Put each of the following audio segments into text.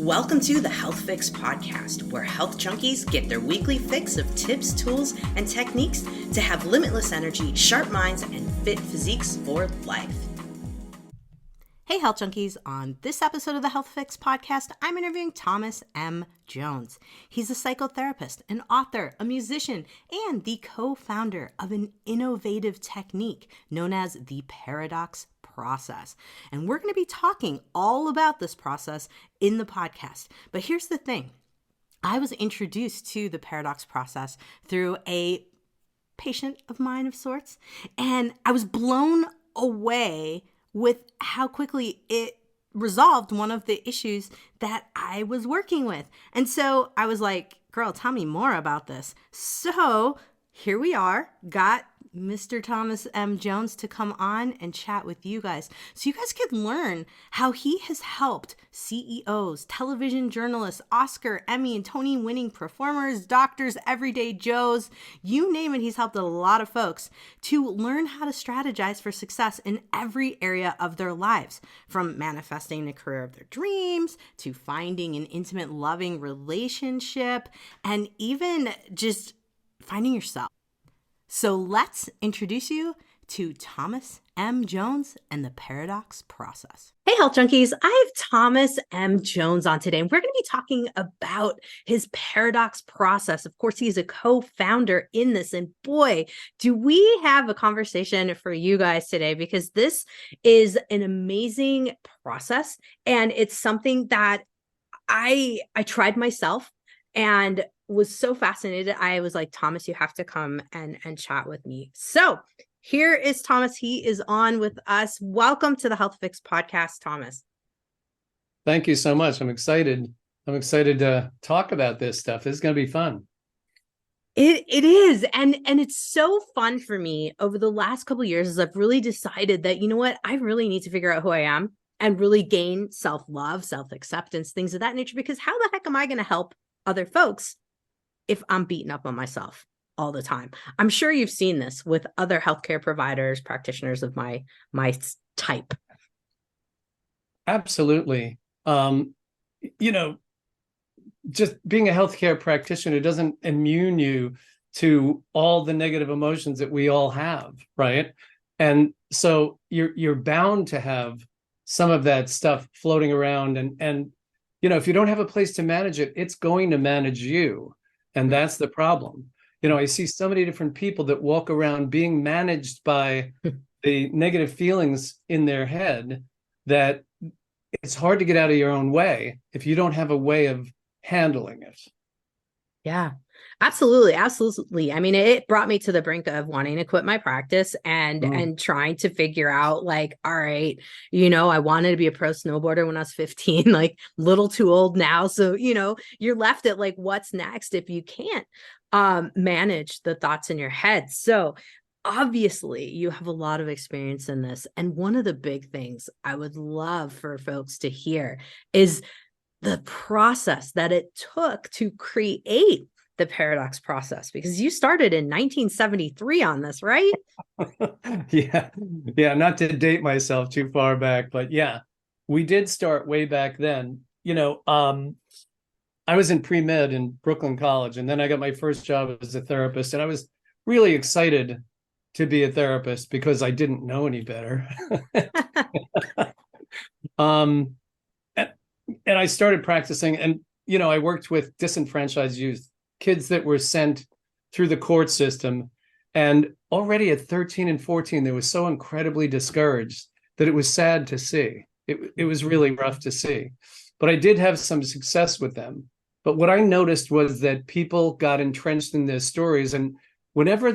Welcome to the Health Fix podcast, where health junkies get their weekly fix of tips, tools, and techniques to have limitless energy, sharp minds, and fit physiques for life. Hey, health junkies. On this episode of the Health Fix podcast, I'm interviewing Thomas M. Jones. He's a psychotherapist, an author, a musician, and the co-founder of an innovative technique known as the paradox process. And we're going to be talking all about this process in the podcast. But here's the thing. I was introduced to the paradox process through a patient of mine of sorts, and I was blown away with how quickly it resolved one of the issues that I was working with. And so I was like, girl, tell me more about this. So here we are, got Mr. Thomas M. Jones to come on and chat with you guys so you guys could learn how he has helped CEOs, television journalists, Oscar, Emmy, and Tony winning performers, doctors, everyday Joes, you name it. He's helped a lot of folks to learn how to strategize for success in every area of their lives, from manifesting the career of their dreams to finding an intimate, loving relationship, and even just finding yourself. So let's introduce you to Thomas M. Jones and the paradox process. Hey, health junkies. I have Thomas M. Jones on today, and we're going to be talking about his paradox process. Of course, he's a co-founder in this, and boy, do we have a conversation for you guys today, because this is an amazing process, and it's something that I tried myself and was so fascinated. I was like, Thomas, you have to come and chat with me. So here is Thomas. He is on with us. Welcome to the Health Fix podcast, Thomas. Thank you so much. I'm excited. I'm excited to talk about this stuff. This is going to be fun. It is. And it's so fun for me over the last couple of years as I've really decided that, you know what, I really need to figure out who I am and really gain self-love, self-acceptance, things of that nature, because how the heck am I going to help other folks if I'm beating up on myself all the time? I'm sure you've seen this with other healthcare providers, practitioners of my type. Absolutely. Just being a healthcare practitioner doesn't immune you to all the negative emotions that we all have, right? And so you're bound to have some of that stuff floating around, and if you don't have a place to manage it, it's going to manage you. And that's the problem. I see so many different people that walk around being managed by the negative feelings in their head that it's hard to get out of your own way if you don't have a way of handling it. Yeah, absolutely. Absolutely. I mean, it brought me to the brink of wanting to quit my practice and trying to figure out, like, all right, I wanted to be a pro snowboarder when I was 15, like little too old now. So, you're left at like, what's next if you can't manage the thoughts in your head? So obviously you have a lot of experience in this. And one of the big things I would love for folks to hear is the process that it took to create the paradox process, because you started in 1973 on this, right? Yeah. Not to date myself too far back, but yeah, we did start way back then. I was in pre-med in Brooklyn College, and then I got my first job as a therapist, and I was really excited to be a therapist because I didn't know any better. And I started practicing, and, I worked with disenfranchised youth, kids that were sent through the court system. And already at 13 and 14, they were so incredibly discouraged that it was sad to see. It was really rough to see. But I did have some success with them. But what I noticed was that people got entrenched in their stories. And whenever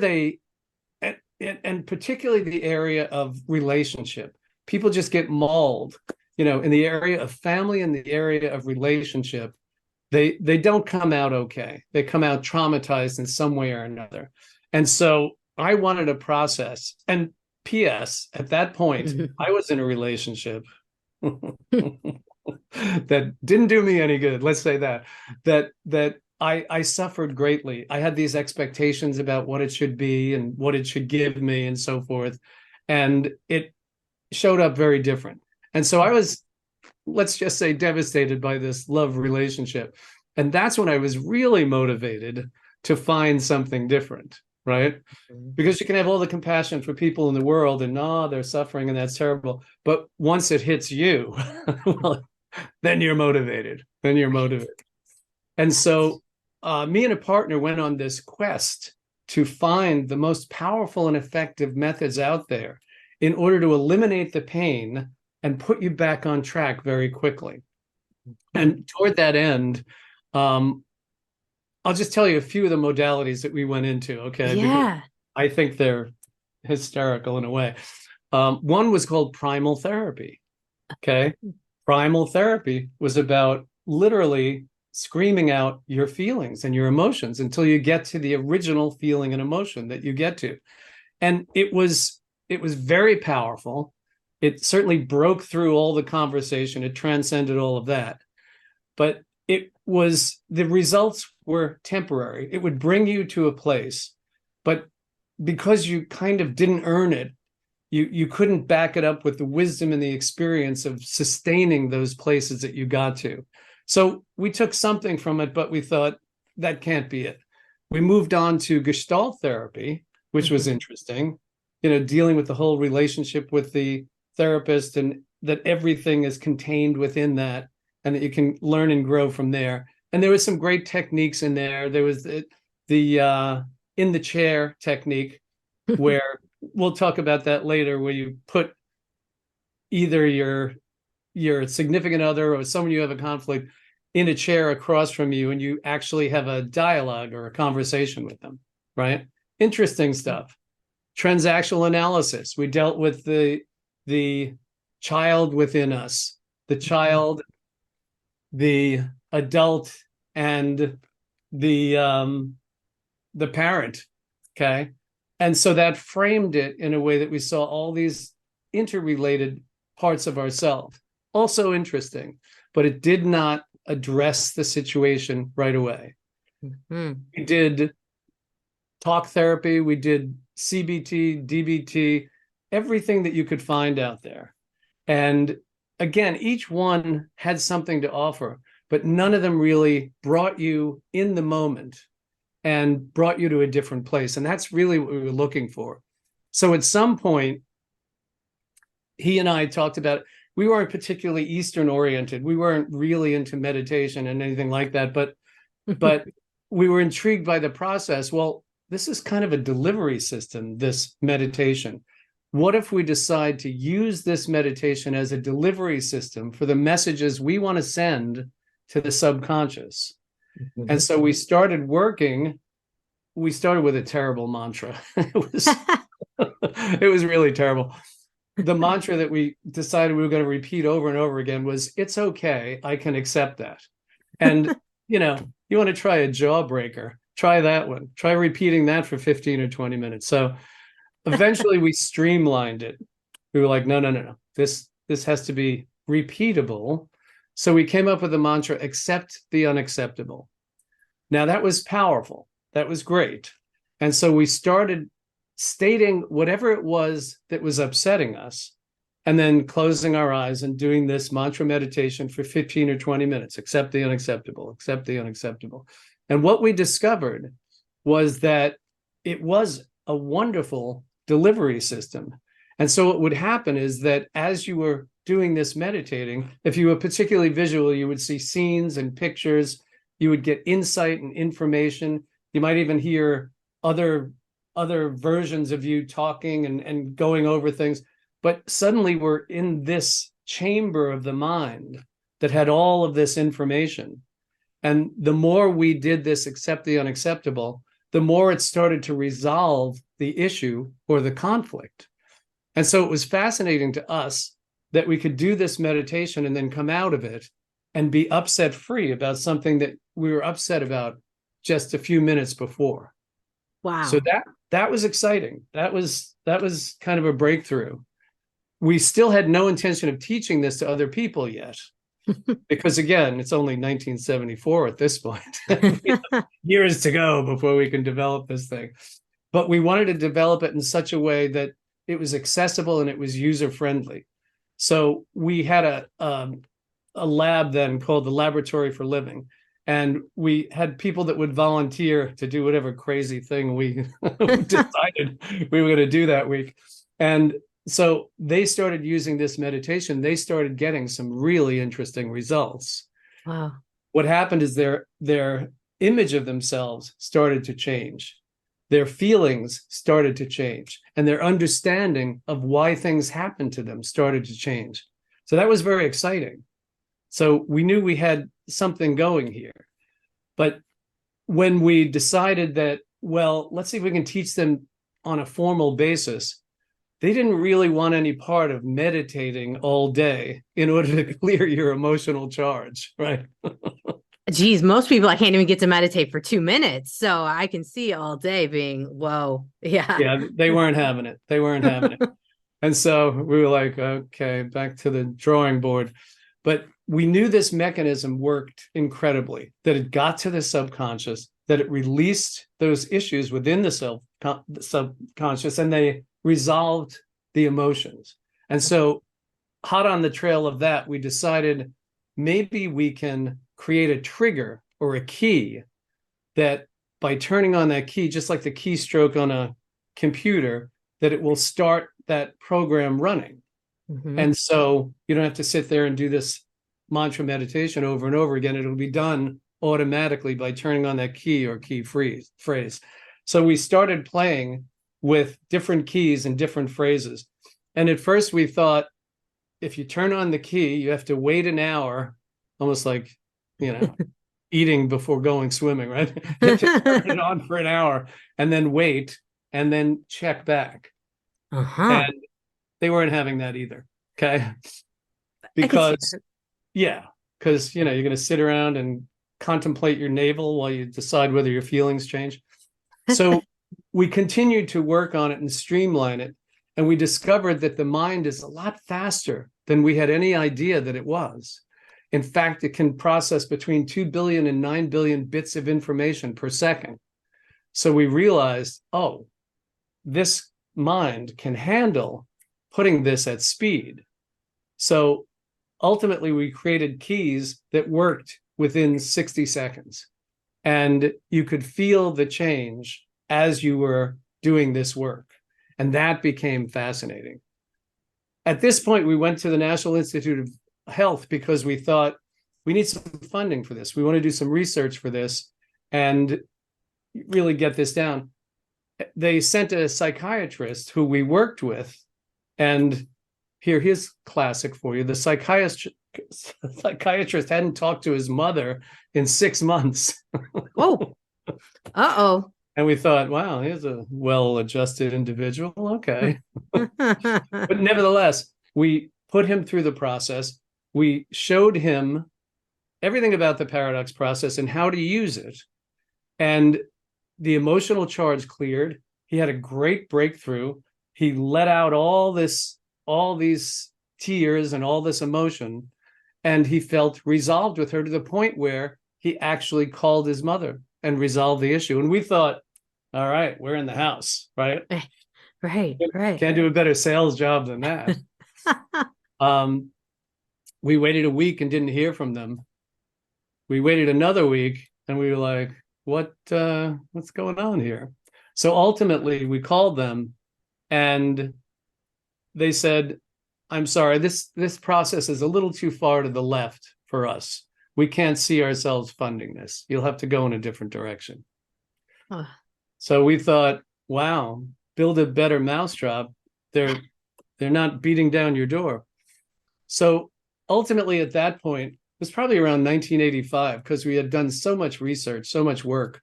and particularly the area of relationship, people just get mauled. In the area of family and the area of relationship, they don't come out okay. They come out traumatized in some way or another. And so I wanted a process. And P.S., at that point, I was in a relationship that didn't do me any good. Let's say that I suffered greatly. I had these expectations about what it should be and what it should give me and so forth. And it showed up very different. And so I was let's just say, devastated by this love relationship. And that's when I was really motivated to find something different, right? Because you can have all the compassion for people in the world and they're suffering and that's terrible. But once it hits you, well, then you're motivated. And so me and a partner went on this quest to find the most powerful and effective methods out there in order to eliminate the pain and put you back on track very quickly. And toward that end, I'll just tell you a few of the modalities that we went into, okay? Yeah. Because I think they're hysterical in a way. One was called primal therapy, okay? Primal therapy was about literally screaming out your feelings and your emotions until you get to the original feeling and emotion that you get to. And it was very powerful. It certainly broke through all the conversation. It transcended all of that. But the results were temporary. It would bring you to a place, but because you kind of didn't earn it, you couldn't back it up with the wisdom and the experience of sustaining those places that you got to. So we took something from it, but we thought that can't be it. We moved on to Gestalt therapy, which was interesting, dealing with the whole relationship with the therapist and that everything is contained within that and that you can learn and grow from there. And there was some great techniques in there. There was the in the chair technique where we'll talk about that later, where you put either your significant other or someone you have a conflict in a chair across from you, and you actually have a dialogue or a conversation with them, right? Interesting stuff. Transactional analysis. We dealt with the child within us, the child, the adult, and the parent, okay? And so that framed it in a way that we saw all these interrelated parts of ourselves. Also interesting, but it did not address the situation right away. We did talk therapy, we did CBT, DBT, everything that you could find out there. And again, each one had something to offer, but none of them really brought you in the moment and brought you to a different place. And that's really what we were looking for. So at some point, he and I talked about, we weren't particularly Eastern oriented. We weren't really into meditation and anything like that, but we were intrigued by the process. Well, this is kind of a delivery system, this meditation. What if we decide to use this meditation as a delivery system for the messages we want to send to the subconscious? And so we started working. We started with a terrible mantra. It was really terrible. The mantra that we decided we were going to repeat over and over again was, it's okay, I can accept that. And, you want to try a jawbreaker, try that one. Try repeating that for 15 or 20 minutes. So eventually we streamlined it. We were like, no. This has to be repeatable. So we came up with the mantra, accept the unacceptable. Now that was powerful. That was great. And so we started stating whatever it was that was upsetting us, and then closing our eyes and doing this mantra meditation for 15 or 20 minutes. Accept the unacceptable, accept the unacceptable. And what we discovered was that it was a wonderful delivery system. And so what would happen is that as you were doing this meditating, if you were particularly visual, you would see scenes and pictures, you would get insight and information. You might even hear other versions of you talking and going over things. But suddenly we're in this chamber of the mind that had all of this information. And the more we did this accept the unacceptable, the more it started to resolve the issue or the conflict. And so it was fascinating to us that we could do this meditation and then come out of it and be upset free about something that we were upset about just a few minutes before. Wow. So that was exciting. That was kind of a breakthrough. We still had no intention of teaching this to other people yet, because again, it's only 1974 at this point. Years to go before we can develop this thing. But we wanted to develop it in such a way that it was accessible and it was user-friendly. So we had a lab then called the Laboratory for Living. And we had people that would volunteer to do whatever crazy thing we decided we were going to do that week. And so they started using this meditation. They started getting some really interesting results. Wow. What happened is their image of themselves started to change. Their feelings started to change, and their understanding of why things happened to them started to change. So that was very exciting. So we knew we had something going here. But when we decided that, well, let's see if we can teach them on a formal basis, they didn't really want any part of meditating all day in order to clear your emotional charge, right? Geez, most people, I can't even get to meditate for 2 minutes. So I can see all day being, whoa. Yeah. Yeah, they weren't having it. They weren't having it. And so we were like, okay, back to the drawing board. But we knew this mechanism worked incredibly, that it got to the subconscious, that it released those issues within the subconscious, and they resolved the emotions. And so hot on the trail of that, we decided maybe we can create a trigger or a key that by turning on that key, just like the keystroke on a computer, that it will start that program running. Mm-hmm. And so you don't have to sit there and do this mantra meditation over and over again. It'll be done automatically by turning on that key or key phrase. So we started playing with different keys and different phrases. And at first we thought, if you turn on the key, you have to wait an hour, almost like, eating before going swimming, right? You have to turn it on for an hour and then wait and then check back. Uh-huh. And they weren't having that either. Okay. Because you're going to sit around and contemplate your navel while you decide whether your feelings change. So we continued to work on it and streamline it. And we discovered that the mind is a lot faster than we had any idea that it was. In fact, it can process between 2 billion and 9 billion bits of information per second. So we realized, this mind can handle putting this at speed. So ultimately, we created keys that worked within 60 seconds. And you could feel the change as you were doing this work. And that became fascinating. At this point, we went to the National Institute of Health because we thought we need some funding for this. We want to do some research for this and really get this down. They sent a psychiatrist who we worked with, and here's classic for you. The psychiatrist hadn't talked to his mother in 6 months. Oh, uh-oh. And we thought, wow, he's a well-adjusted individual. Okay. But nevertheless, we put him through the process. We showed him everything about the paradox process and how to use it. And the emotional charge cleared. He had a great breakthrough. He let out all these tears and all this emotion. And he felt resolved with her to the point where he actually called his mother and resolved the issue. And we thought, all right, we're in the house, right? Right. Can't do a better sales job than that. We waited a week and didn't hear from them. We waited another week and we were like, what's going on here? So ultimately we called them and they said, I'm sorry, this process is a little too far to the left for us. We can't see ourselves funding this. You'll have to go in a different direction. Huh. So we thought, wow, build a better mousetrap. They're not beating down your door. So ultimately at that point, it was probably around 1985, because we had done so much research, so much work.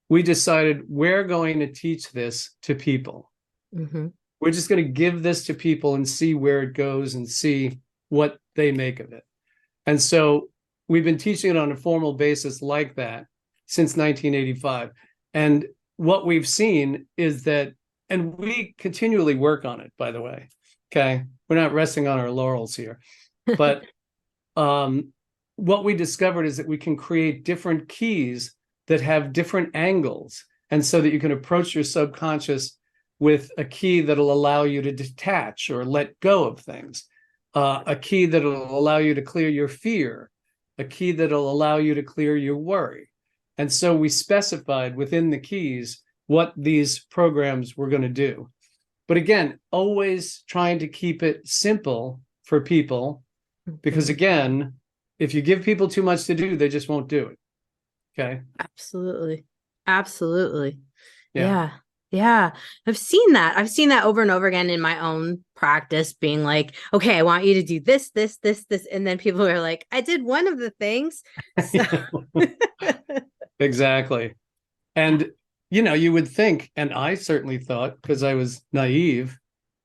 We decided we're going to teach this to people. Mm-hmm. We're just going to give this to people and see where it goes and see what they make of it. And so we've been teaching it on a formal basis like that since 1985. And what we've seen is that, and we continually work on it, by the way. Okay. We're not resting on our laurels here. But what we discovered is that we can create different keys that have different angles. And so that you can approach your subconscious with a key that'll allow you to detach or let go of things. a key that'll allow you to clear your fear, a key that'll allow you to clear your worry. And so we specified within the keys what these programs were going to do. But again, always trying to keep it simple for people, because again, if you give people too much to do, they just won't do it. Okay. Absolutely. Absolutely. Yeah. Yeah. I've seen that over and over again in my own practice, being like, okay, I want you to do this, this, this, this. And then people are like, I did one of the things. So... Exactly. And, you would think, and I certainly thought, because I was naive,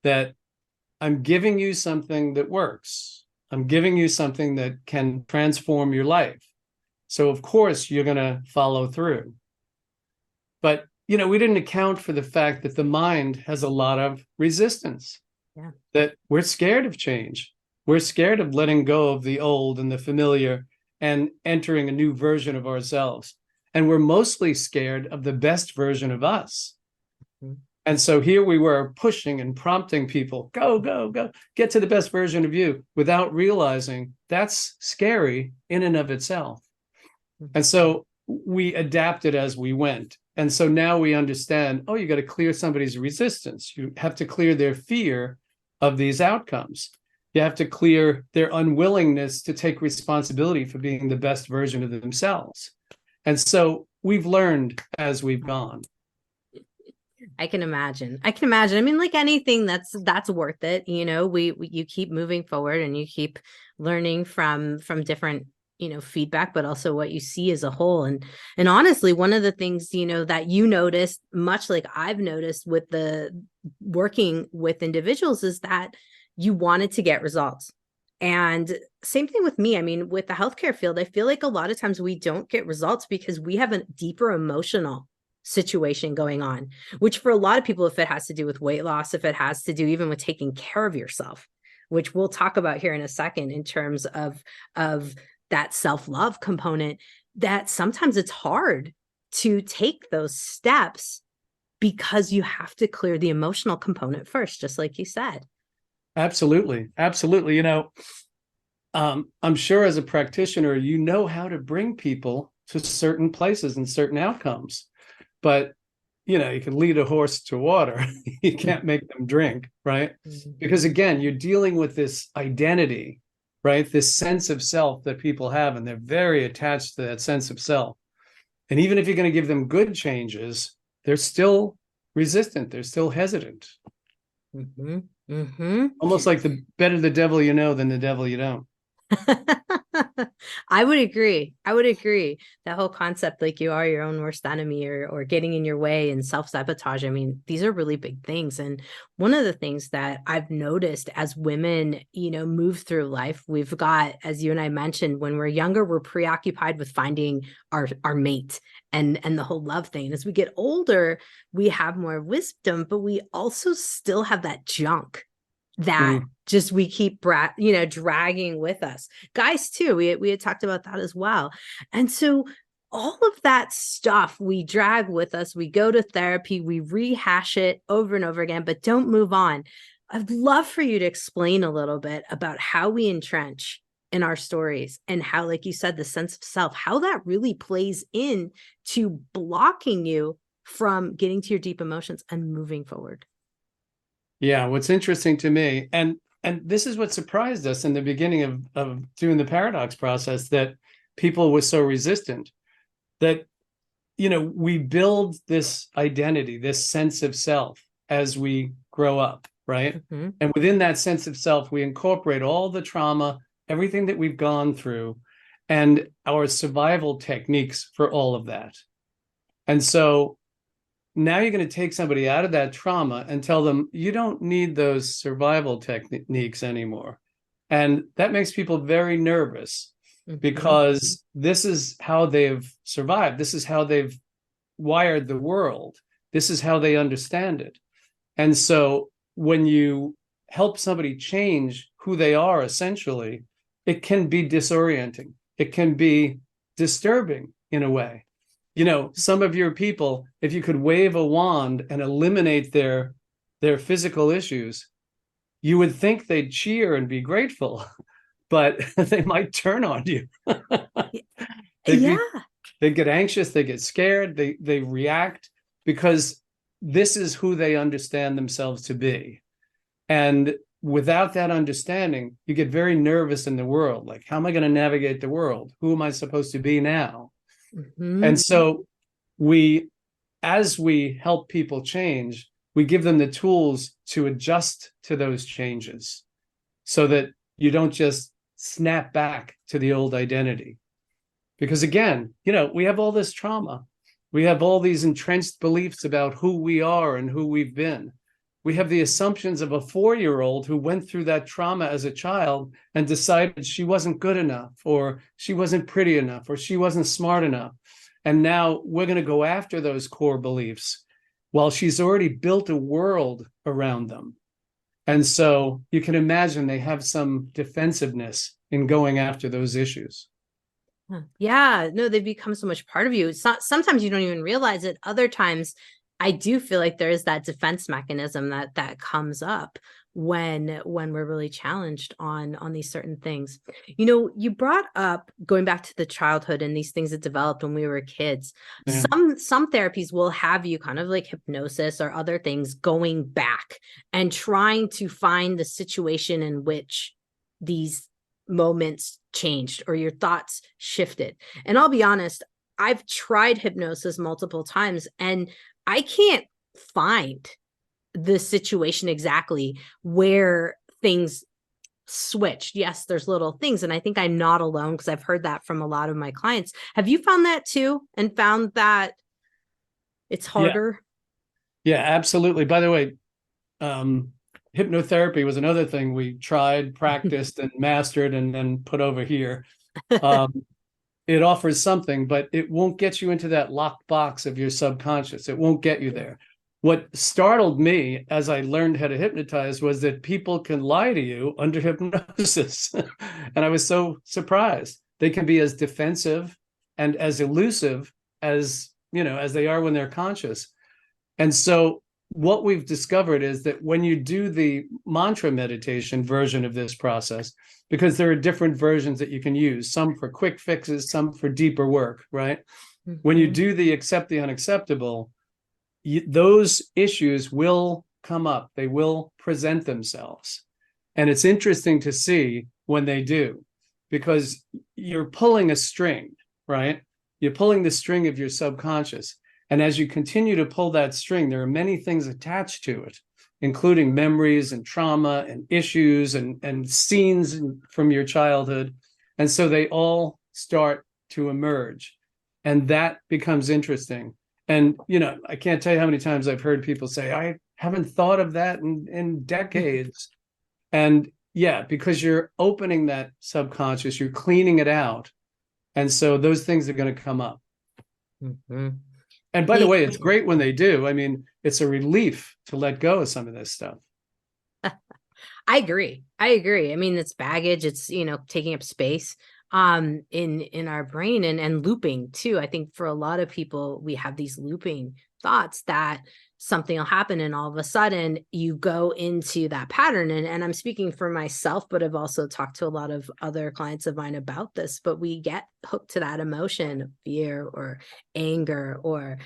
that I'm giving you something that works. I'm giving you something that can transform your life. So of course you're going to follow through. But, we didn't account for the fact that the mind has a lot of resistance. Yeah. That we're scared of change. We're scared of letting go of the old and the familiar and entering a new version of ourselves. And we're mostly scared of the best version of us. Mm-hmm. And so here we were pushing and prompting people, go, go, go, get to the best version of you, without realizing that's scary in and of itself. Mm-hmm. And so we adapted as we went. And so now we understand, you got to clear somebody's resistance. You have to clear their fear of these outcomes. You have to clear their unwillingness to take responsibility for being the best version of themselves. And so we've learned as we've gone. I can imagine. I mean, like anything that's worth it. You keep moving forward and you keep learning from different, feedback, but also what you see as a whole. And honestly, one of the things, that you noticed, much like I've noticed with the working with individuals, is that you wanted to get results. And same thing with me. I mean, with the healthcare field, I feel like a lot of times we don't get results because we have a deeper emotional situation going on, which for a lot of people, if it has to do with weight loss, if it has to do even with taking care of yourself, which we'll talk about here in a second, in terms of that self-love component, that sometimes it's hard to take those steps because you have to clear the emotional component first, just like you said. Absolutely. Absolutely. I'm sure as a practitioner, you know how to bring people to certain places and certain outcomes, but you can lead a horse to water. You can't make them drink, right? Mm-hmm. Because again, you're dealing with this identity, right? This sense of self that people have, and they're very attached to that sense of self. And even if you're going to give them good changes, they're still resistant. They're still hesitant. Mm-hmm. Mm-hmm. Almost like the better the devil you know than the devil you don't. I would agree. That whole concept, like you are your own worst enemy, or getting in your way, and self-sabotage. I mean, these are really big things. And one of the things that I've noticed as women, move through life, we've got, as you and I mentioned, when we're younger, we're preoccupied with finding our mate and the whole love thing. As we get older, we have more wisdom, but we also still have that junk that just we keep dragging with us. Guys too, we had talked about that as well. And so all of that stuff we drag with us, we go to therapy, we rehash it over and over again, but don't move on. I'd love for you to explain a little bit about how we entrench in our stories, and how, like you said, the sense of self, how that really plays in to blocking you from getting to your deep emotions and moving forward. Yeah, what's interesting to me, and this is what surprised us in the beginning of doing the paradox process, that people were so resistant, that, we build this identity, this sense of self as we grow up, right? Mm-hmm. And within that sense of self, we incorporate all the trauma, everything that we've gone through, and our survival techniques for all of that. And so now you're going to take somebody out of that trauma and tell them, you don't need those survival techniques anymore. And that makes people very nervous, because this is how they've survived. This is how they've wired the world. This is how they understand it. And so when you help somebody change who they are, essentially, it can be disorienting. It can be disturbing in a way. Some of your people, if you could wave a wand and eliminate their physical issues, you would think they'd cheer and be grateful, but they might turn on you. They'd Yeah. they get anxious, they get scared, they react, because this is who they understand themselves to be. And without that understanding, you get very nervous in the world. Like, how am I going to navigate the world? Who am I supposed to be now? Mm-hmm. And so as we help people change, we give them the tools to adjust to those changes so that you don't just snap back to the old identity. Because again, we have all this trauma. We have all these entrenched beliefs about who we are and who we've been. We have the assumptions of a 4-year-old who went through that trauma as a child and decided she wasn't good enough, or she wasn't pretty enough, or she wasn't smart enough. And now we're going to go after those core beliefs while she's already built a world around them. And so you can imagine they have some defensiveness in going after those issues. Yeah, no, they become so much part of you. It's not, sometimes you don't even realize it. Other times, I do feel like there is that defense mechanism that comes up when we're really challenged on these certain things. You brought up going back to the childhood and these things that developed when we were kids. Yeah. Some therapies will have you kind of like hypnosis or other things going back and trying to find the situation in which these moments changed or your thoughts shifted. And I'll be honest, I've tried hypnosis multiple times and I can't find the situation exactly where things switched. Yes, there's little things. And I think I'm not alone because I've heard that from a lot of my clients. Have you found that too and found that it's harder? Yeah, absolutely. By the way, hypnotherapy was another thing we tried, practiced, and mastered, and then put over here. It offers something, but it won't get you into that locked box of your subconscious. It won't get you there. What startled me as I learned how to hypnotize was that people can lie to you under hypnosis. And I was so surprised. They can be as defensive and as elusive as they are when they're conscious. And so what we've discovered is that when you do the mantra meditation version of this process, because there are different versions that you can use, some for quick fixes, some for deeper work, right? Mm-hmm. When you do the accept the unacceptable, those issues will come up. They will present themselves. And it's interesting to see when they do, because you're pulling a string, right? You're pulling the string of your subconscious. And as you continue to pull that string, there are many things attached to it, including memories and trauma and issues and scenes from your childhood. And so they all start to emerge. And that becomes interesting. And, I can't tell you how many times I've heard people say, I haven't thought of that in decades. And yeah, because you're opening that subconscious, you're cleaning it out. And so those things are going to come up. Mm-hmm. And by the way, it's great when they do. I mean, it's a relief to let go of some of this stuff. I agree. I mean, it's baggage. It's, taking up space in our brain and looping too. I think for a lot of people, we have these looping thoughts that something will happen and all of a sudden you go into that pattern. And I'm speaking for myself, but I've also talked to a lot of other clients of mine about this, but we get hooked to that emotion of fear or anger or,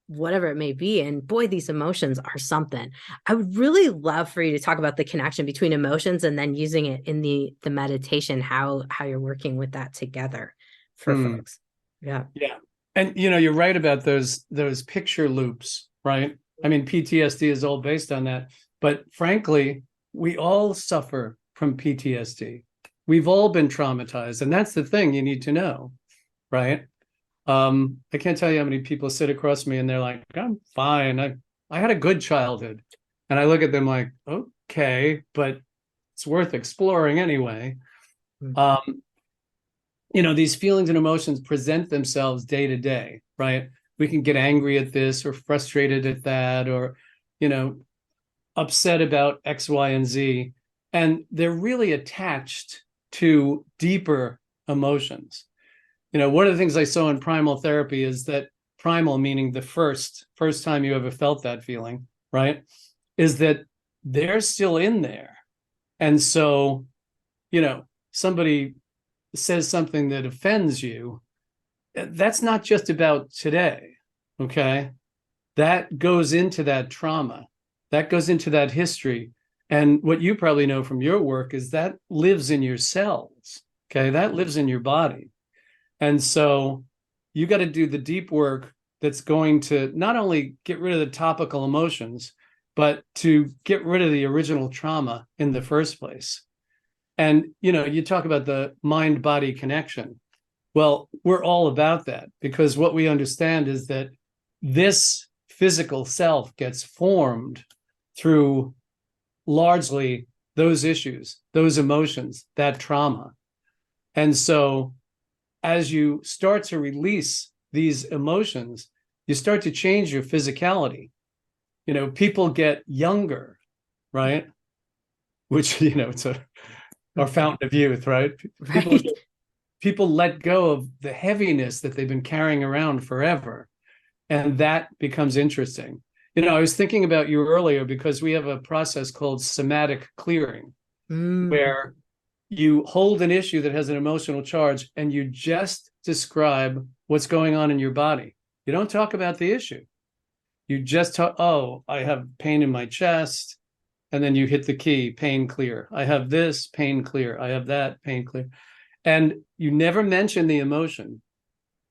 whatever it may be. And boy, these emotions are something. I would really love for you to talk about the connection between emotions and then using it in the meditation, how you're working with that together for folks. Yeah. Yeah. And, you're right about those picture loops, right? I mean, PTSD is all based on that. But frankly, we all suffer from PTSD. We've all been traumatized. And that's the thing you need to know, right? I can't tell you how many people sit across me and they're like, I'm fine. I had a good childhood. And I look at them like, okay, but it's worth exploring anyway. Mm-hmm. These feelings and emotions present themselves day to day, right? We can get angry at this or frustrated at that or, upset about X, Y, and Z. And they're really attached to deeper emotions. One of the things I saw in primal therapy is that primal, meaning the first time you ever felt that feeling, right, is that they're still in there. And so, somebody says something that offends you, that's not just about today, okay? That goes into that trauma, that goes into that history. And what you probably know from your work is that lives in your cells, okay? That lives in your body. And so you got to do the deep work that's going to not only get rid of the topical emotions, but to get rid of the original trauma in the first place. And, you talk about the mind-body connection. Well, we're all about that, because what we understand is that this physical self gets formed through largely those issues, those emotions, that trauma. And so as you start to release these emotions, you start to change your physicality. People get younger, right? Which, it's our fountain of youth, right? Right. People let go of the heaviness that they've been carrying around forever. And that becomes interesting. I was thinking about you earlier because we have a process called somatic clearing, where you hold an issue that has an emotional charge and you just describe what's going on in your body. You don't talk about the issue. You just talk, oh, I have pain in my chest. And then you hit the key, pain clear. I have this, pain clear. I have that, pain clear. And you never mention the emotion.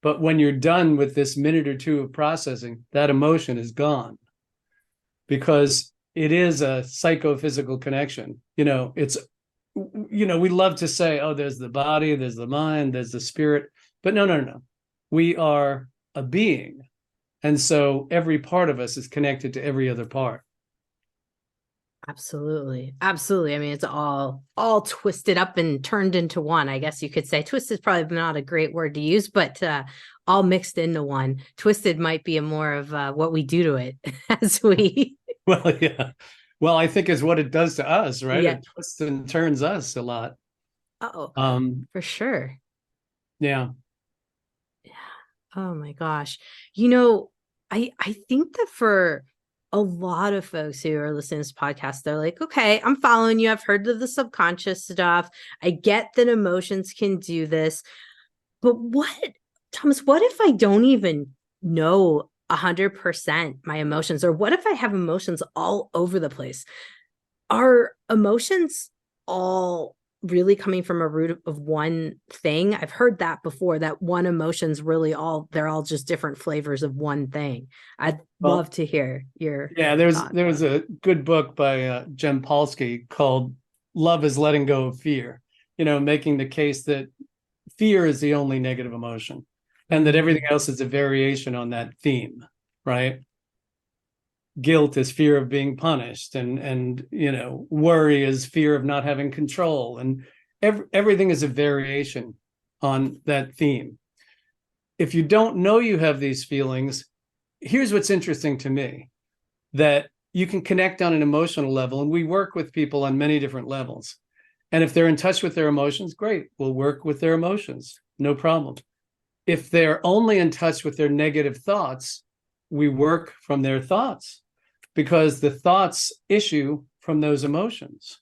But when you're done with this minute or two of processing, that emotion is gone, because it is a psychophysical connection. We love to say, oh, there's the body, there's the mind, there's the spirit. But no. We are a being. And so every part of us is connected to every other part. Absolutely. I mean, it's all twisted up and turned into one. I guess you could say twisted is probably not a great word to use, but all mixed into one. Twisted might be a more of what we do to it as we. Well, yeah. Well, I think is what it does to us, right? Yeah. It twists and turns us a lot. Oh, for sure. Yeah. Oh my gosh. I think that for a lot of folks who are listening to this podcast, they're like, okay, I'm following you. I've heard of the subconscious stuff. I get that emotions can do this. But Thomas, what if I don't even know 100% my emotions? Or what if I have emotions all over the place? Are emotions all really coming from a root of one thing? I've heard that before, that one emotion's really they're all just different flavors of one thing. I'd love to hear your there was a good book by Jen Paulsky called Love is Letting Go of Fear, making the case that fear is the only negative emotion and that everything else is a variation on that theme, right? Guilt is fear of being punished, and worry is fear of not having control, and everything is a variation on that theme. If you don't know you have these feelings, here's what's interesting to me, that you can connect on an emotional level, and we work with people on many different levels. And if they're in touch with their emotions, great, we'll work with their emotions, no problem. If they're only in touch with their negative thoughts, we work from their thoughts, because the thoughts issue from those emotions.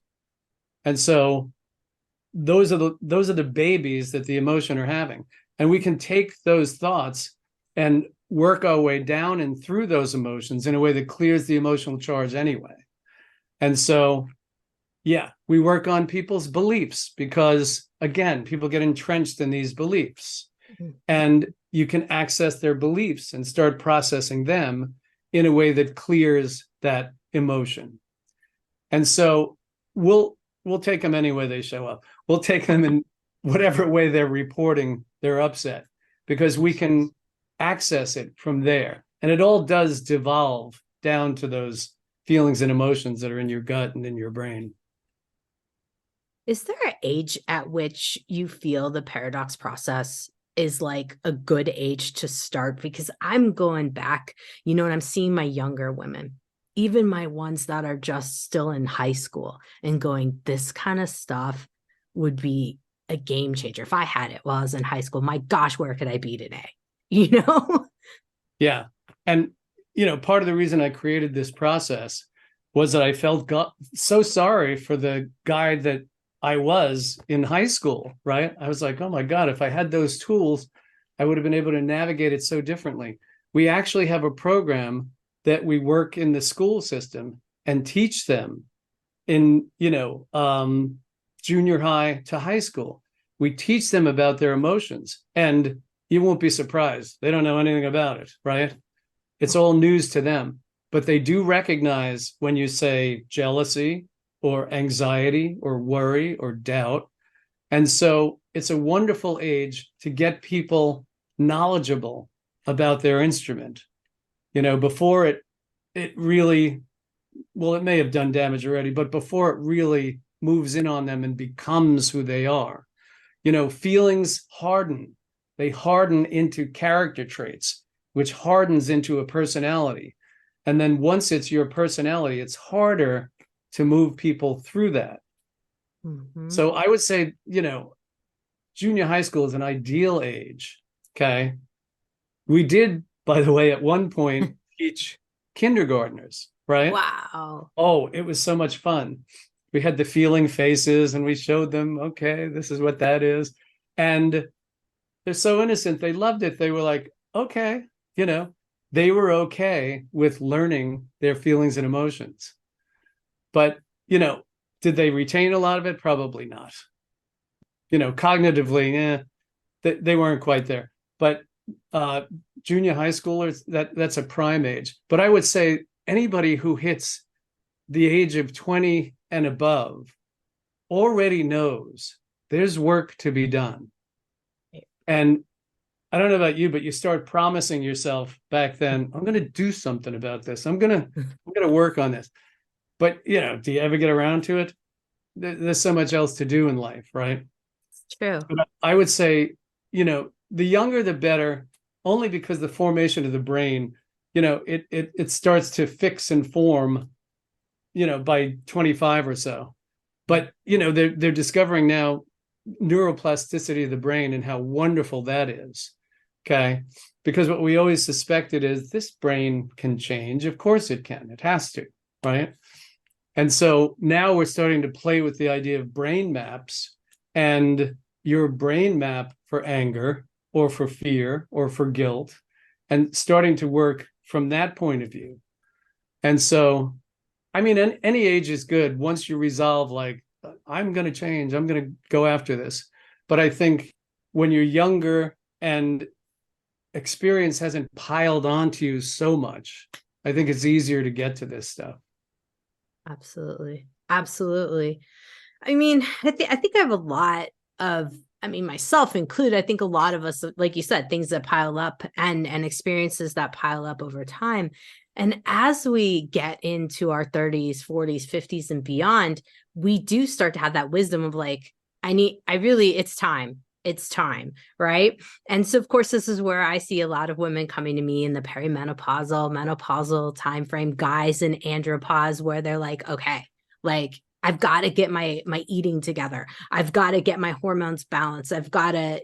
And so those are the babies that the emotion are having. And we can take those thoughts and work our way down and through those emotions in a way that clears the emotional charge anyway. And so, yeah, we work on people's beliefs, because again, people get entrenched in these beliefs, and you can access their beliefs and start processing them in a way that clears that emotion. And so we'll take them any way they show up. We'll take them in whatever way they're reporting their upset, because we can access it from there. And it all does devolve down to those feelings and emotions that are in your gut and in your brain. Is there an age at which you feel the paradox process is like a good age to start? Because I'm going back, and I'm seeing my younger women, even my ones that are just still in high school, and going, this kind of stuff would be a game changer. If I had it while I was in high school, my gosh, where could I be today? Yeah. And, part of the reason I created this process was that I felt so sorry for the guy that I was in high school, right? I was like, oh my God, if I had those tools, I would have been able to navigate it so differently. We actually have a program that we work in the school system and teach them in, junior high to high school. We teach them about their emotions, and you won't be surprised. They don't know anything about it, right? It's all news to them, but they do recognize when you say jealousy or anxiety or worry or doubt. And so it's a wonderful age to get people knowledgeable about their instrument. Before it really, well, it may have done damage already, but before it really moves in on them and becomes who they are. Feelings harden. They harden into character traits, which hardens into a personality. And then once it's your personality, it's harder to move people through that. Mm-hmm. So I would say, junior high school is an ideal age. Okay. We did, by the way, at one point teach kindergartners, right? Wow. Oh, it was so much fun. We had the feeling faces and we showed them, okay, this is what that is. And they're so innocent. They loved it. They were like, okay, they were okay with learning their feelings and emotions. But, did they retain a lot of it? Probably not. Cognitively, they weren't quite there. But junior high schoolers, that's a prime age. But I would say anybody who hits the age of 20 and above already knows there's work to be done. And I don't know about you, but you start promising yourself back then, I'm going to do something about this. I'm going to work on this. But, do you ever get around to it? There's so much else to do in life, right? It's true. But I would say, the younger, the better, only because the formation of the brain, it starts to fix and form, by 25 or so. But, they're discovering now neuroplasticity of the brain and how wonderful that is. Okay. Because what we always suspected is this brain can change. Of course it can. It has to, right? And so now we're starting to play with the idea of brain maps, and your brain map for anger or for fear or for guilt, and starting to work from that point of view. And so, I mean, any age is good once you resolve, like, I'm going to change, I'm going to go after this. But I think when you're younger and experience hasn't piled onto you so much, I think it's easier to get to this stuff. Absolutely. Absolutely. I mean, I think I have a lot of, myself included, I think a lot of us, like you said, things that pile up and experiences that pile up over time. And as we get into our 30s, 40s, 50s and beyond, we do start to have that wisdom of like, it's time, right? And so, of course, this is where I see a lot of women coming to me in the perimenopausal, menopausal timeframe, guys in andropause, where they're like, okay, like, I've got to get my eating together. I've got to get my hormones balanced. I've got to,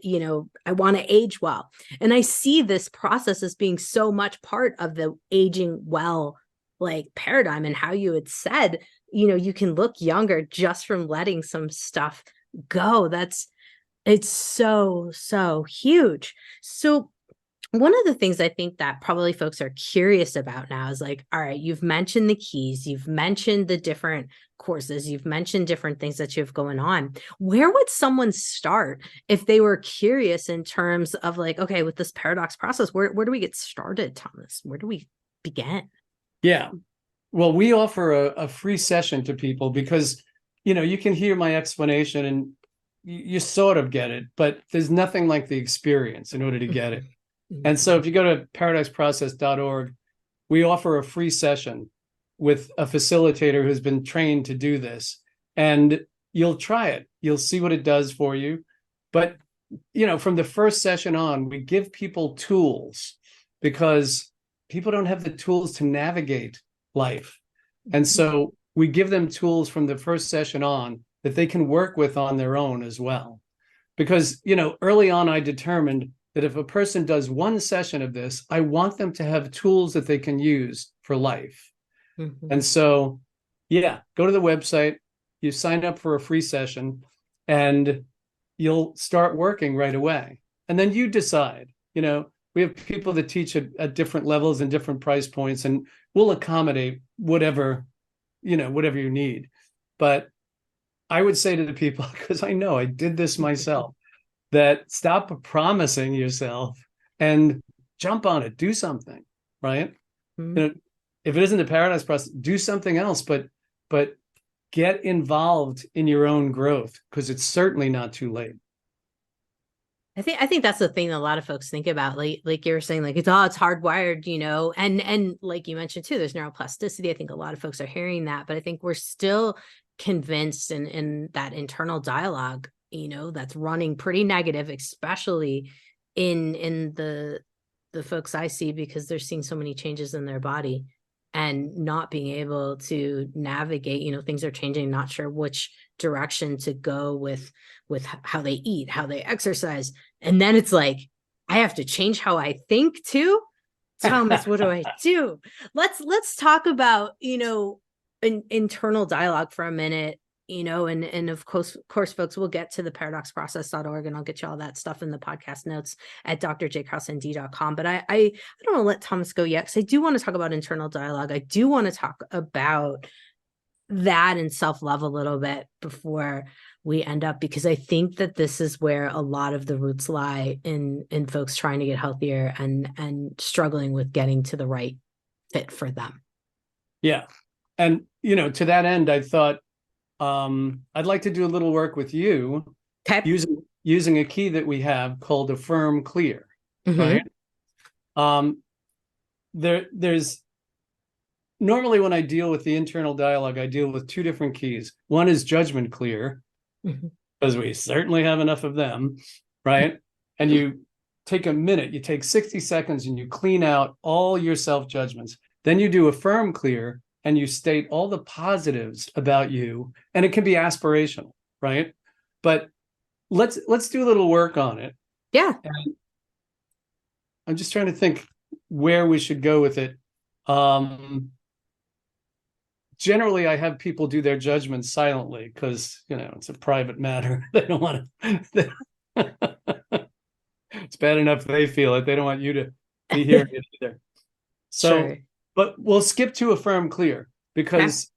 I want to age well. And I see this process as being so much part of the aging well, like, paradigm, and how you had said, you can look younger just from letting some stuff go. It's so huge. So one of the things I think that probably folks are curious about now is like, all right, you've mentioned the keys, you've mentioned the different courses, you've mentioned different things that you have going on. Where would someone start if they were curious in terms of like, okay, with this paradox process, where do we get started, Thomas? Where do we begin? Yeah. Well, we offer a free session to people because, you can hear my explanation and you sort of get it, but there's nothing like the experience in order to get it. And so if you go to paradoxprocess.org, we offer a free session with a facilitator who's been trained to do this, and you'll try it. You'll see what it does for you. But, from the first session on, we give people tools because people don't have the tools to navigate life. And so we give them tools from the first session on that they can work with on their own as well. Because, early on, I determined that if a person does one session of this, I want them to have tools that they can use for life. Mm-hmm. And so Yeah, go to the website, you sign up for a free session, and you'll start working right away. And then you decide, we have people that teach at different levels and different price points, and we'll accommodate whatever you need. But I would say to the people, because I know I did this myself, that stop promising yourself and jump on it, do something, right? Mm-hmm. If it isn't the paradise process, do something else, but get involved in your own growth, because it's certainly not too late. I think that's the thing that a lot of folks think about, like you were saying, like it's hardwired, and like you mentioned too, there's neuroplasticity. I think a lot of folks are hearing that, but I think we're still convinced in that internal dialogue, that's running pretty negative, especially in the folks I see, because they're seeing so many changes in their body and not being able to navigate, things are changing, not sure which direction to go with how they eat, how they exercise. And then it's like, I have to change how I think too. Thomas, what do I do? Let's talk about, internal dialogue for a minute, and of course, folks, we'll get to the paradoxprocess.org, and I'll get you all that stuff in the podcast notes at drjkrauseND.com. But I don't want to let Thomas go yet, because I do want to talk about internal dialogue. I do want to talk about that and self-love a little bit before we end up, because I think that this is where a lot of the roots lie in folks trying to get healthier and struggling with getting to the right fit for them. Yeah. And, to that end, I thought, I'd like to do a little work with you, Okay. using a key that we have called Affirm Clear, Mm-hmm. right? There's normally, when I deal with the internal dialogue, I deal with two different keys. One is Judgment Clear, because we certainly have enough of them, right? And you take a minute, you take 60 seconds, and you clean out all your self-judgments. Then you do Affirm Clear, and you state all the positives about you, and it can be aspirational, right? But let's do a little work on it. Yeah. And I'm just trying to think where we should go with it. Generally, I have people do their judgments silently, because it's a private matter. They don't want to. It's bad enough they feel it. They don't want you to be hearing it either. So. Sure. But we'll skip to Affirm Clear, because,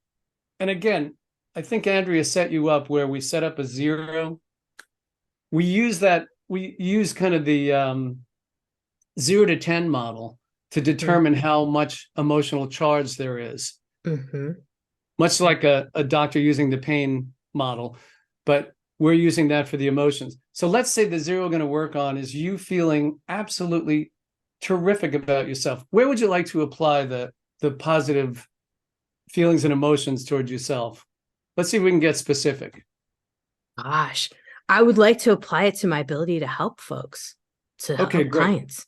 and again, I think Andrea set you up where we set up a 0. We use kind of the 0 to 10 model to determine how much emotional charge there is. Mm-hmm. Much like a doctor using the pain model, but we're using that for the emotions. So let's say the 0 we're going to work on is you feeling absolutely terrific about yourself. Where would you like to apply the positive feelings and emotions towards yourself? Let's see if we can get specific. Gosh, I would like to apply it to my ability to help folks, to help clients.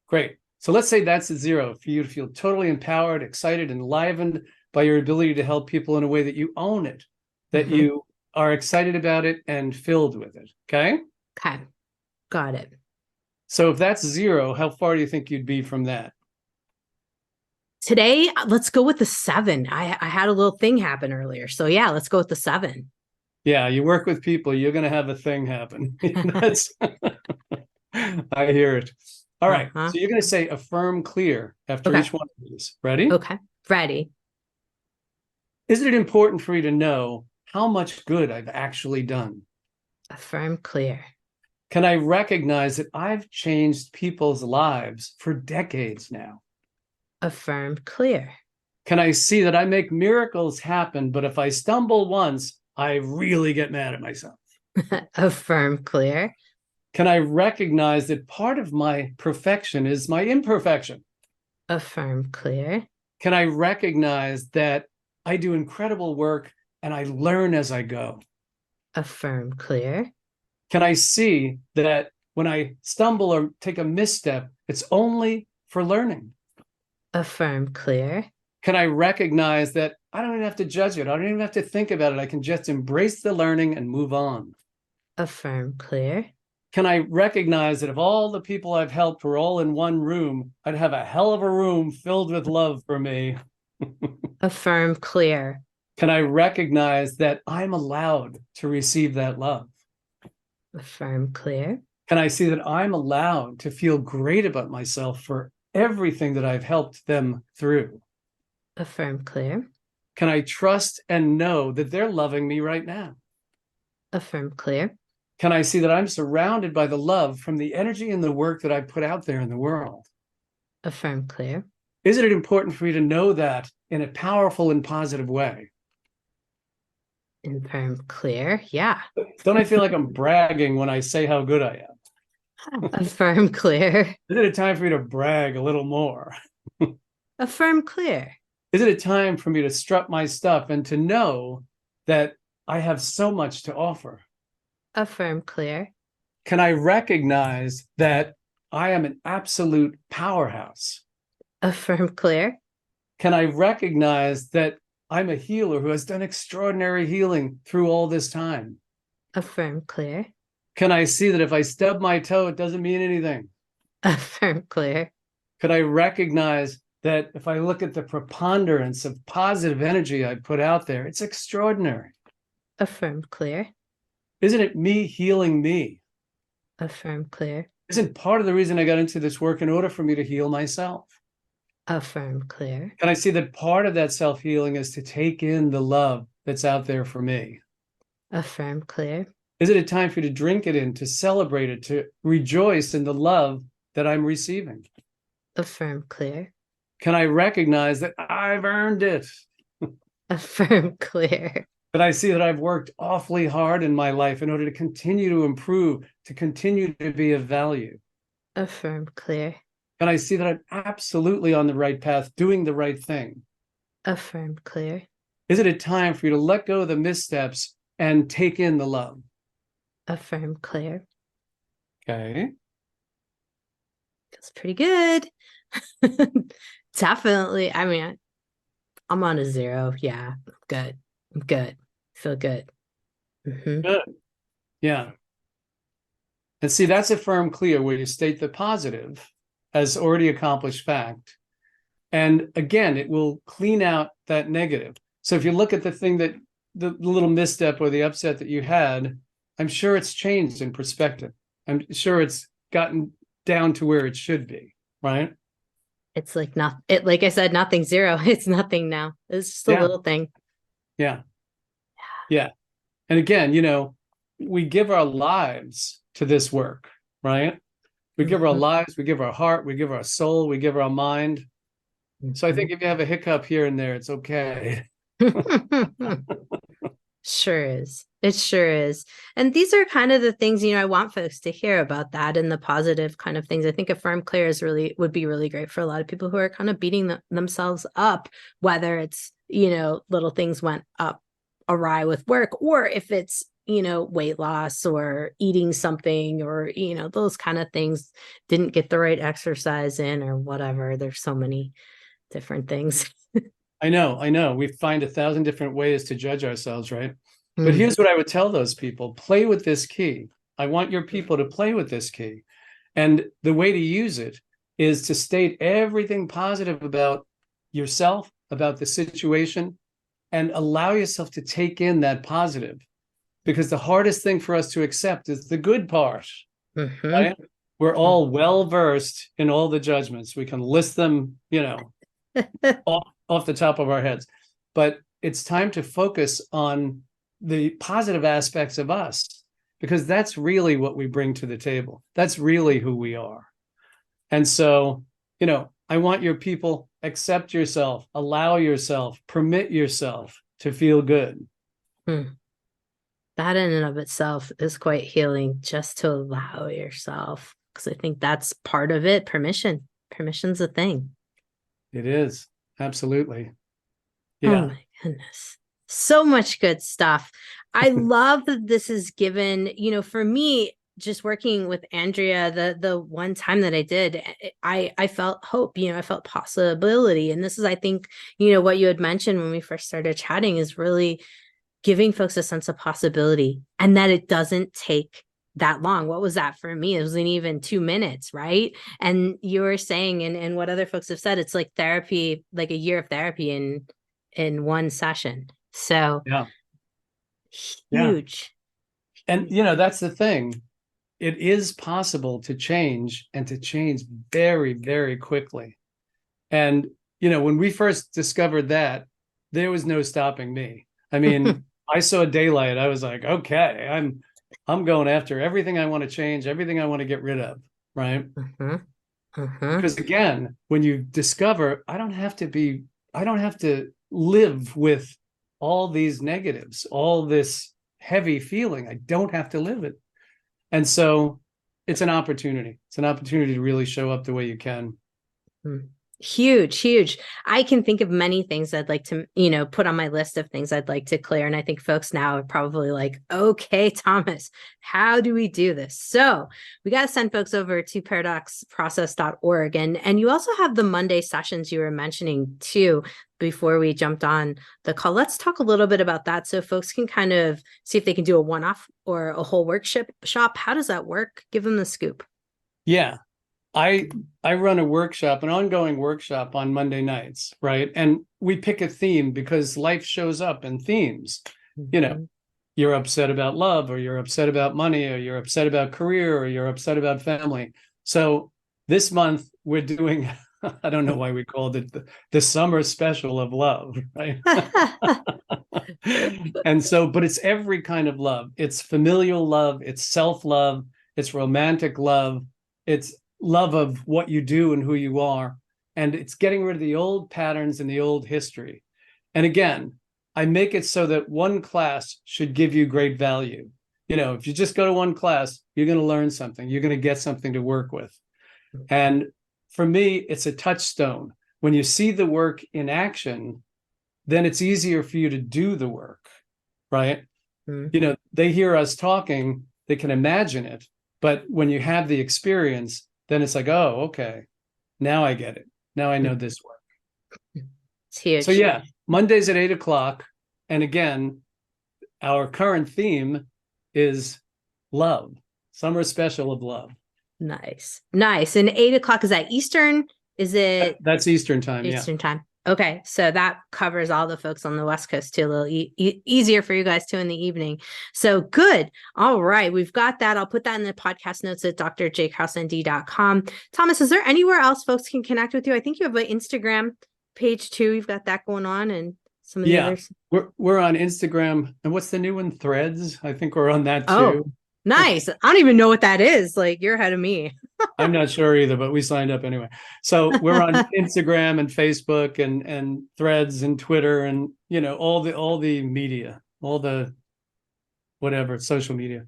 Great. So let's say that's a 0 for you to feel totally empowered, excited, enlivened by your ability to help people in a way that you own it, that you are excited about it and filled with it. Okay? Okay. Got it. So if that's 0, how far do you think you'd be from that? Today, let's go with the 7. I had a little thing happen earlier. So yeah, let's go with the 7. Yeah, you work with people, you're going to have a thing happen. I hear it. All right. So you're going to say Affirm Clear after each one of these. Ready? Okay. Ready. Is it important for you to know how much good I've actually done? Affirm Clear. Can I recognize that I've changed people's lives for decades now? Affirm Clear. Can I see that I make miracles happen, but if I stumble once, I really get mad at myself? Affirm Clear. Can I recognize that part of my perfection is my imperfection? Affirm Clear. Can I recognize that I do incredible work and I learn as I go? Affirm Clear. Can I see that when I stumble or take a misstep, it's only for learning? Affirm Clear. Can I recognize that I don't even have to judge it? I don't even have to think about it. I can just embrace the learning and move on. Affirm Clear. Can I recognize that if all the people I've helped were all in one room, I'd have a hell of a room filled with love for me? Affirm Clear. Can I recognize that I'm allowed to receive that love? Affirm clear. Can I see that I'm allowed to feel great about myself for everything that I've helped them through? Affirm clear. Can I trust and know that they're loving me right now? Affirm clear. Can I see that I'm surrounded by the love from the energy and the work that I put out there in the world? Affirm clear. Isn't it important for me to know that in a powerful and positive way? Affirm clear. Yeah. Don't I feel like I'm bragging when I say how good I am? Affirm clear. Is it a time for me to brag a little more? Affirm clear. Is it a time for me to strut my stuff and to know that I have so much to offer? Affirm clear. Can I recognize that I am an absolute powerhouse? Affirm clear. Can I recognize that I'm a healer who has done extraordinary healing through all this time? Affirm clear. Can I see that if I stub my toe, it doesn't mean anything? Affirm clear. Could I recognize that if I look at the preponderance of positive energy I put out there, it's extraordinary? Affirm clear. Isn't it me healing me? Affirm clear. Isn't part of the reason I got into this work in order for me to heal myself? Affirm clear. Can I see that part of that self-healing is to take in the love that's out there for me? Affirm clear. Is it a time for you to drink it in, to celebrate it, to rejoice in the love that I'm receiving? Affirm clear. Can I recognize that I've earned it? Affirm clear. But I see that I've worked awfully hard in my life in order to continue to improve, to continue to be of value. Affirm clear. And I see that I'm absolutely on the right path, doing the right thing. Affirm clear. Is it a time for you to let go of the missteps and take in the love? Affirm clear. Okay. Feels pretty good. Definitely. I mean, I'm on a 0. Yeah, I'm good. I'm good. Feel good. Mm-hmm. Good. Yeah. And see, that's affirm clear, where you state the positive as already accomplished fact. And again, it will clean out that negative. So if you look at the thing that the little misstep or the upset that you had, I'm sure it's changed in perspective. I'm sure it's gotten down to where it should be, right? It's like like I said, nothing 0. It's nothing now. It's just a little thing. Yeah. Yeah. And again, we give our lives to this work, right? We give our lives, we give our heart, we give our soul, we give our mind. So I think if you have a hiccup here and there, it's okay. Sure is. It sure is. And these are kind of the things, I want folks to hear about that and the positive kind of things. I think Affirm Clear would be really great for a lot of people who are kind of beating themselves up, whether it's, little things went up awry with work, or if it's, weight loss or eating something, or, those kind of things, didn't get the right exercise in or whatever. There's so many different things. I know. We find 1,000 different ways to judge ourselves, right? But here's what I would tell those people: play with this key. I want your people to play with this key. And the way to use it is to state everything positive about yourself, about the situation, and allow yourself to take in that positive. Because the hardest thing for us to accept is the good part. Right? We're all well-versed in all the judgments. We can list them, off the top of our heads. But it's time to focus on the positive aspects of us, because that's really what we bring to the table. That's really who we are. And so, I want your people, accept yourself, allow yourself, permit yourself to feel good. That in and of itself is quite healing, just to allow yourself, because I think that's part of it. Permission's a thing. It is. Absolutely. Yeah. Oh my goodness. So much good stuff. I love that this is given, for me, just working with Andrea, the one time that I did, I felt hope, I felt possibility. And this is, I think, what you had mentioned when we first started chatting, is really giving folks a sense of possibility, and that it doesn't take that long. What was that for me? It wasn't even 2 minutes, right? And you were saying, and what other folks have said, it's like therapy, like a year of therapy in one session. So Yeah. huge. And, that's the thing. It is possible to change, and to change very, very quickly. And, when we first discovered that, there was no stopping me. I mean, I saw daylight. I was like, okay, I'm going after everything I want to change, everything I want to get rid of. Right. Because again, when you discover, I don't have to live with all these negatives, all this heavy feeling. I don't have to live it. And so it's an opportunity. It's an opportunity to really show up the way you can. Huge. I can think of many things I'd like to, put on my list of things I'd like to clear. And I think folks now are probably like, okay, Thomas, how do we do this? So we got to send folks over to paradoxprocess.org. And you also have the Monday sessions you were mentioning too, before we jumped on the call. Let's talk a little bit about that so folks can kind of see if they can do a one-off or a whole workshop. How does that work? Give them the scoop. Yeah. I run a workshop, an ongoing workshop on Monday nights, right? And we pick a theme because life shows up in themes. You're upset about love, or you're upset about money, or you're upset about career, or you're upset about family. So this month we're doing, I don't know why we called it the summer special of love, right? And so, but it's every kind of love. It's familial love, it's self-love, it's romantic love, it's love of what you do and who you are. And it's getting rid of the old patterns and the old history. And again, I make it so that one class should give you great value. If you just go to one class, you're going to learn something. You're going to get something to work with. And for me, it's a touchstone. When you see the work in action, then it's easier for you to do the work, right? They hear us talking, they can imagine it. But when you have the experience, then it's like, oh, okay, now I get it. Now I know this work. It's huge. So yeah, Mondays at 8:00. And again, our current theme is love, summer special of love. Nice. And 8:00, is that Eastern? Is it? That's Eastern time. Eastern time. Okay. So that covers all the folks on the West Coast too, a little easier for you guys too in the evening. So good. All right. We've got that. I'll put that in the podcast notes at drjkrauseND.com. Thomas, is there anywhere else folks can connect with you? I think you have an Instagram page too. You've got that going on, and some of the others. We're on Instagram. And what's the new one? Threads. I think we're on that too. Oh, nice. I don't even know what that is. Like, you're ahead of me. I'm not sure either, but we signed up anyway. So we're on Instagram and Facebook and Threads and Twitter and all the media, all the whatever social media.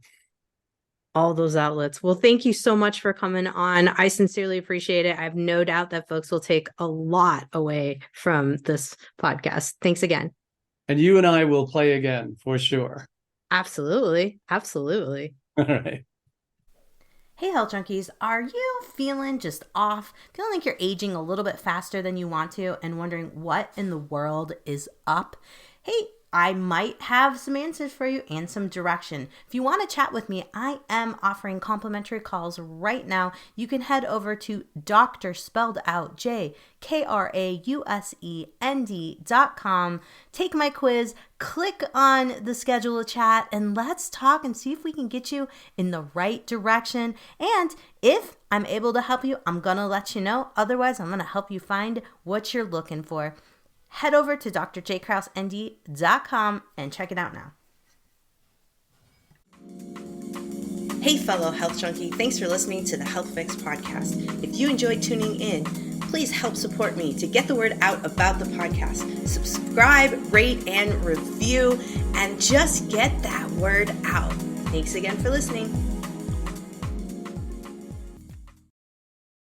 All those outlets. Well, thank you so much for coming on. I sincerely appreciate it. I have no doubt that folks will take a lot away from this podcast. Thanks again. And you and I will play again for sure. Absolutely. All right. Hey, Health Junkies, are you feeling just off? Feeling like you're aging a little bit faster than you want to and wondering what in the world is up? Hey, I might have some answers for you and some direction. If you want to chat with me, I am offering complimentary calls right now. You can head over to Dr. spelled out JKRAUSEND.com. Take my quiz, click on the schedule a chat, and let's talk and see if we can get you in the right direction. And if I'm able to help you, I'm going to let you know. Otherwise, I'm going to help you find what you're looking for. Head over to drjkrauseND.com and check it out now. Hey, fellow health junkie, thanks for listening to the Health Fix podcast. If you enjoyed tuning in, please help support me to get the word out about the podcast. Subscribe, rate, and review, and just get that word out. Thanks again for listening.